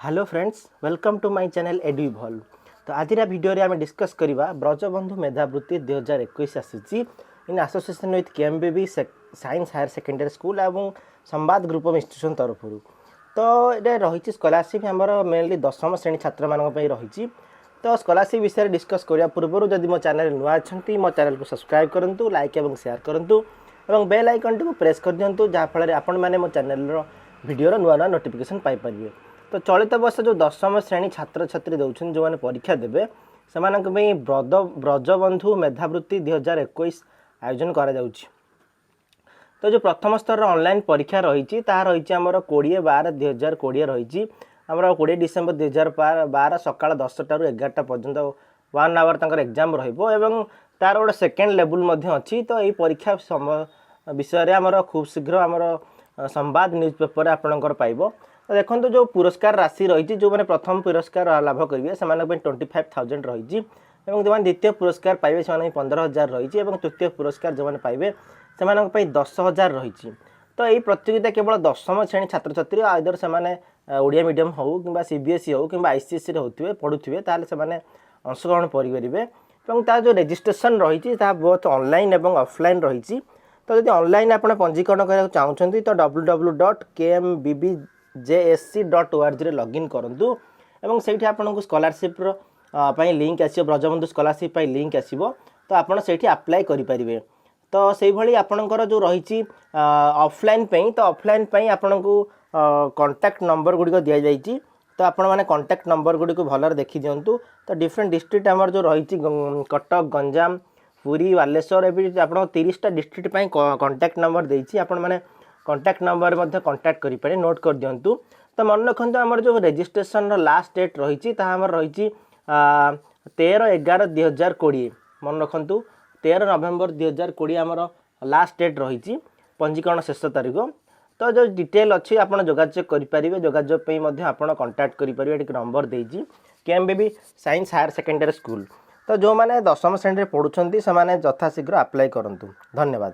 Hello friends, welcome to my channel Eduevolve. तो आज video रे आम डिस्कस करवा ब्रजबंधु मेधावृत्ति 2021 आसी in association with KMBB science higher secondary school और संवाद ग्रुप ऑफ इंस्टीट्यूशन तरफ। तो ये रही स्कॉलरशिप आमर मेनली दशम श्रेणी छात्र मानक रही। तो स्कॉलरशिप विषय डिस्कस करने पूर्व जदि मो चैनल नुआ अच्छा मो चैनल को सब्सक्राइब करूँ, लाइक और शेयर करूँ और बेल आइकन टी प्रेस कर दिंतु, जहाँफल आपण मैंने मो चैनल वीडियो नुआ नुआ नोटिफिकेशन पाइपर। तो चलित वर्ष जो दशम श्रेणी छात्र छात्री दौरान जो मैंने परीक्षा देवे से ब्रजबंधु मेधावृत्ति 2021 आयोजन करा जाउछि। तो जो प्रथम स्तर ऑनलाइन परीक्षा रही रही आमर 20/12/2020 रही आमर 20 डिसेम्बर 2012 सकाल 10टा ରୁ 11टा पर्यंत 1 आवर तक एग्जाम रही तार गोटे सेकेंड लेवल अच्छी। तो यही परीक्षा विषय आमर खूब शीघ्र आमर संवाद न्यूज पेपर आपणकर पाइब। तो देखो जो पुरस्कार राशि रही जो मैंने प्रथम पुरस्कार लाभ करेंगे से 25,000 रही जो द्वितीय पुरस्कार पाइबे से 15,000 रही तृतीय पुरस्कार जो मैंने पाइबे से 10,000 रही। तो यही प्रतियोगिता केवल दशम श्रेणी छात्र छात्री आइदर से ओडिया मीडियम हो कि सीबीएसई हो कि आईसीएसई होते पढ़ुवे ताल से अंशग्रहण करेंगे। जो रेजिस्ट्रेशन रही बहुत ऑनलाइन और ऑफलाइन रही। तो जब ऑनलाइन आप पंजीकरण करने चाहते तो www.kmbbbjsc.org लॉगिन करूँ और से आपको स्कॉलरशिप लिंक आसो, ब्रजबंधु स्कॉलरशिप लिंक आसो। तो आपड़ से अप्लाई करेंगे। तो से भाई आपणकर जो रही ऑफलाइन तो ऑफलाइन आपन को कॉन्टैक्ट नंबर गुड़िक दि जाइए। तो आपण मैंने कॉन्टैक्ट नंबर गुड़ी को भलर देखी दिंतु। तो डिफरेंट डिस्ट्रिक्ट आमर जो रही कटक, गंजाम, पुरी, बालेश्वर एवं आप 30टा डिस्ट्रिक्ट कॉन्टैक्ट नंबर देती आपण मैंने कॉन्टैक्ट नंबर कॉन्टैक्ट करें, नोट कर दिंतु। तो मन रखु आमर जो रेजिस्ट्रेशन लास्ट डेट रही रही 13/11/2020 मन रखु 13 नवेम्बर 2020 आमर लास्ट डेट रही पंजीकरण शेष तारीख। तो जो डिटेल अच्छी आप जोगाजोग करेंगे, जोगाजोग आप कॉन्टैक्ट करेंगे। नंबर देती केएमबीबी साइंस हायर सेकेंडरी स्कूल। तो जो मैंने दशम श्रेणी पढ़ुं से यथाशीघ्र अप्लाई करूँ। धन्यवाद।